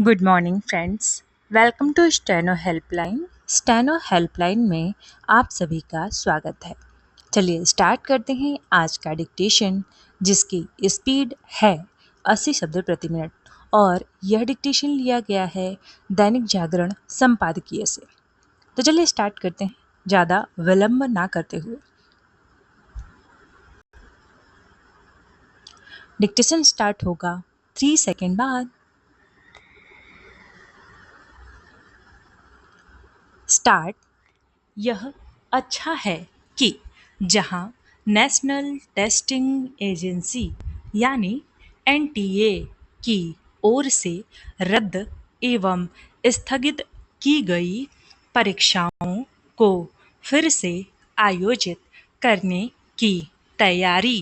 Good morning friends. Welcome to steno helpline. Steno helpline में आप सभी का स्वागत है। चलिए स्टार्ट करते हैं आज का डिक्टेशन, जिसकी स्पीड है 80 शब्द प्रति मिनट और यह डिक्टेशन लिया गया है दैनिक जागरण संपादकीय से। तो चलिए स्टार्ट करते हैं ज़्यादा विलंब ना करते हुए। डिक्टेशन स्टार्ट होगा 3 सेकेंड बाद। स्टार्ट। यह अच्छा है कि जहां नेशनल टेस्टिंग एजेंसी यानी एनटीए की ओर से रद्द एवं स्थगित की गई परीक्षाओं को फिर से आयोजित करने की तैयारी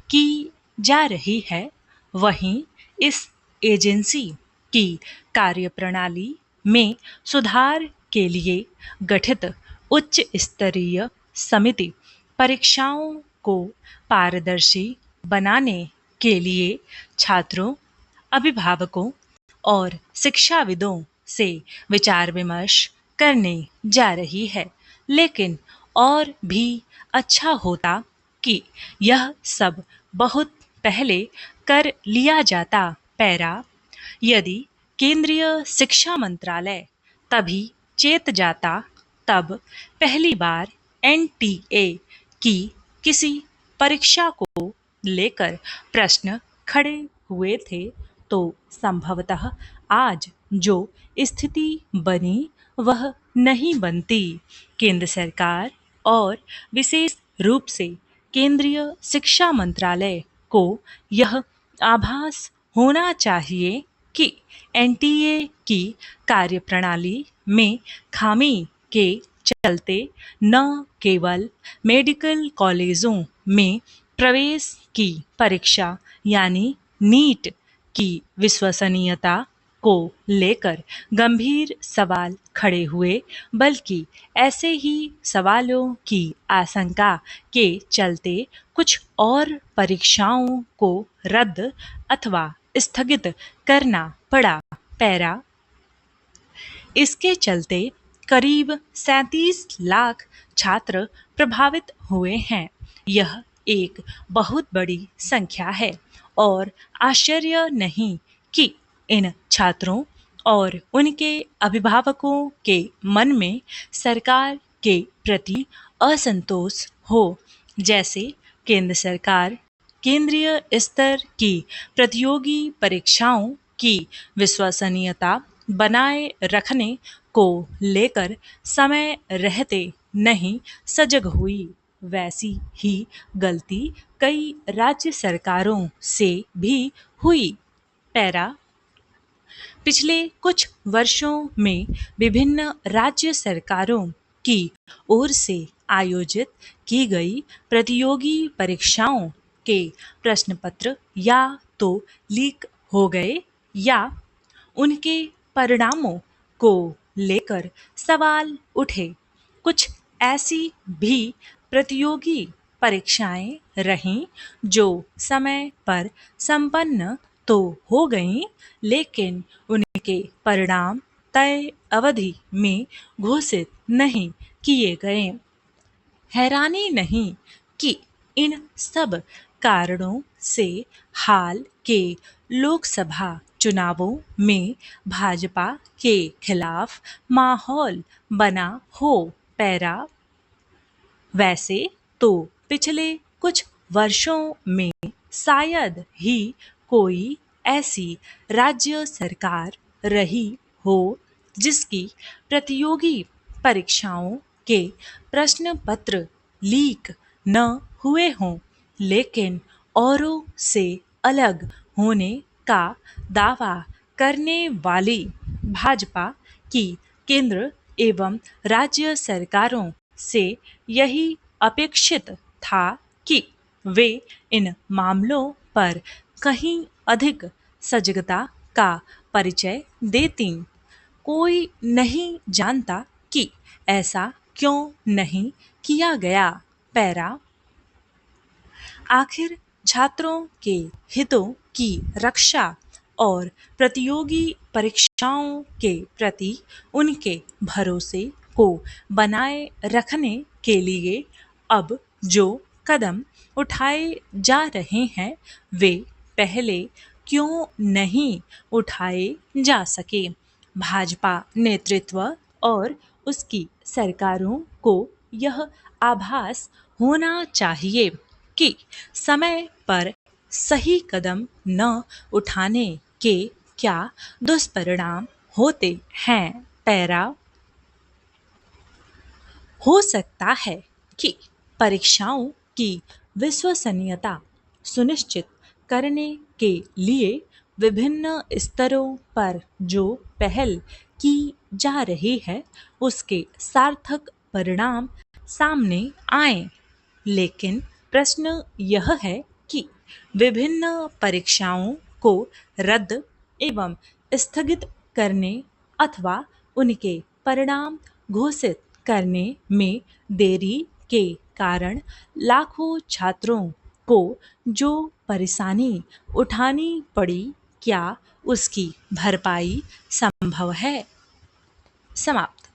की जा रही है, वहीं इस एजेंसी की कार्यप्रणाली में सुधार के लिए गठित उच्च स्तरीय समिति परीक्षाओं को पारदर्शी बनाने के लिए छात्रों, अभिभावकों और शिक्षाविदों से विचार विमर्श करने जा रही है। लेकिन और भी अच्छा होता कि यह सब बहुत पहले कर लिया जाता। पैरा। यदि केंद्रीय शिक्षा मंत्रालय तभी चेत जाता, तब पहली बार एनटीए की किसी परीक्षा को लेकर प्रश्न खड़े हुए थे, तो संभवतः आज जो स्थिति बनी वह नहीं बनती। केंद्र सरकार और विशेष रूप से केंद्रीय शिक्षा मंत्रालय को यह आभास होना चाहिए कि एनटीए की कार्यप्रणाली में खामी के चलते न केवल मेडिकल कॉलेजों में प्रवेश की परीक्षा यानी नीट की विश्वसनीयता को लेकर गंभीर सवाल खड़े हुए, बल्कि ऐसे ही सवालों की आशंका के चलते कुछ और परीक्षाओं को रद्द अथवा स्थगित करना पड़ा। पैरा। इसके चलते करीब 37 लाख छात्र प्रभावित हुए हैं। यह एक बहुत बड़ी संख्या है और आश्चर्य नहीं कि इन छात्रों और उनके अभिभावकों के मन में सरकार के प्रति असंतोष हो। जैसे केंद्र सरकार केंद्रीय स्तर की प्रतियोगी परीक्षाओं की विश्वसनीयता बनाए रखने को लेकर समय रहते नहीं सजग हुई, वैसी ही गलती कई राज्य सरकारों से भी हुई। पैरा। पिछले कुछ वर्षों में विभिन्न राज्य सरकारों की ओर से आयोजित की गई प्रतियोगी परीक्षाओं के प्रश्न पत्र या तो लीक हो गए या उनके परिणामों को लेकर सवाल उठे। कुछ ऐसी भी प्रतियोगी परीक्षाएं रहीं जो समय पर संपन्न तो हो गईं, लेकिन उनके परिणाम तय अवधि में घोषित नहीं किए गए। हैरानी नहीं कि इन सब कारणों से हाल के लोकसभा चुनावों में भाजपा के खिलाफ माहौल बना हो। पैरा। वैसे तो पिछले कुछ वर्षों में शायद ही कोई ऐसी राज्य सरकार रही हो जिसकी प्रतियोगी परीक्षाओं के प्रश्न पत्र लीक न हुए हों, लेकिन औरों से अलग होने का दावा करने वाली भाजपा की केंद्र एवं राज्य सरकारों से यही अपेक्षित था कि वे इन मामलों पर कहीं अधिक सजगता का परिचय देती। कोई नहीं जानता कि ऐसा क्यों नहीं किया गया। पैरा। आखिर छात्रों के हितों की रक्षा और प्रतियोगी परीक्षाओं के प्रति उनके भरोसे को बनाए रखने के लिए अब जो कदम उठाए जा रहे हैं वे पहले क्यों नहीं उठाए जा सके। भाजपा नेतृत्व और उसकी सरकारों को यह आभास होना चाहिए कि समय पर सही कदम न उठाने के क्या दुष्परिणाम होते हैं। पैरा हो सकता है कि परीक्षाओं की विश्वसनीयता सुनिश्चित करने के लिए विभिन्न स्तरों पर जो पहल की जा रही है उसके सार्थक परिणाम सामने आए। लेकिन प्रश्न यह है कि विभिन्न परीक्षाओं को रद्द एवं स्थगित करने अथवा उनके परिणाम घोषित करने में देरी के कारण लाखों छात्रों को जो परेशानी उठानी पड़ी, क्या उसकी भरपाई संभव है? समाप्त।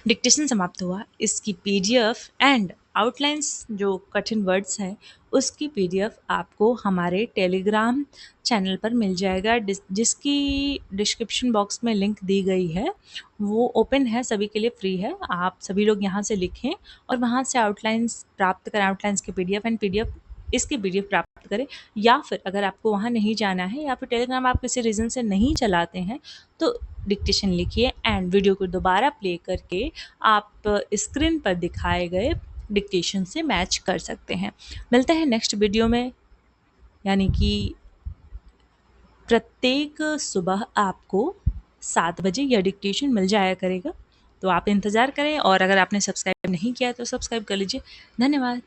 डिक्टेशन समाप्त हुआ। इसकी पीडीएफ एंड आउटलाइंस जो कठिन वर्ड्स हैं उसकी पीडीएफ आपको हमारे टेलीग्राम चैनल पर मिल जाएगा, जिसकी डिस्क्रिप्शन बॉक्स में लिंक दी गई है। वो ओपन है, सभी के लिए फ्री है। आप सभी लोग यहाँ से लिखें और वहाँ से आउटलाइंस प्राप्त करें, आउटलाइंस की पीडीएफ एंड पीडीएफ इसकी पीडीएफ प्राप्त करें। या फिर अगर आपको वहाँ नहीं जाना है या फिर टेलीग्राम आप किसी रीज़न से नहीं चलाते हैं तो डिक्टेशन लिखिए एंड वीडियो को दोबारा प्ले करके आप स्क्रीन पर दिखाए गए डिक्टेशन से मैच कर सकते हैं। मिलते हैं नेक्स्ट वीडियो में, यानी कि प्रत्येक सुबह आपको 7 बजे यह डिक्टेशन मिल जाया करेगा। तो आप इंतज़ार करें और अगर आपने सब्सक्राइब नहीं किया तो सब्सक्राइब कर लीजिए। धन्यवाद।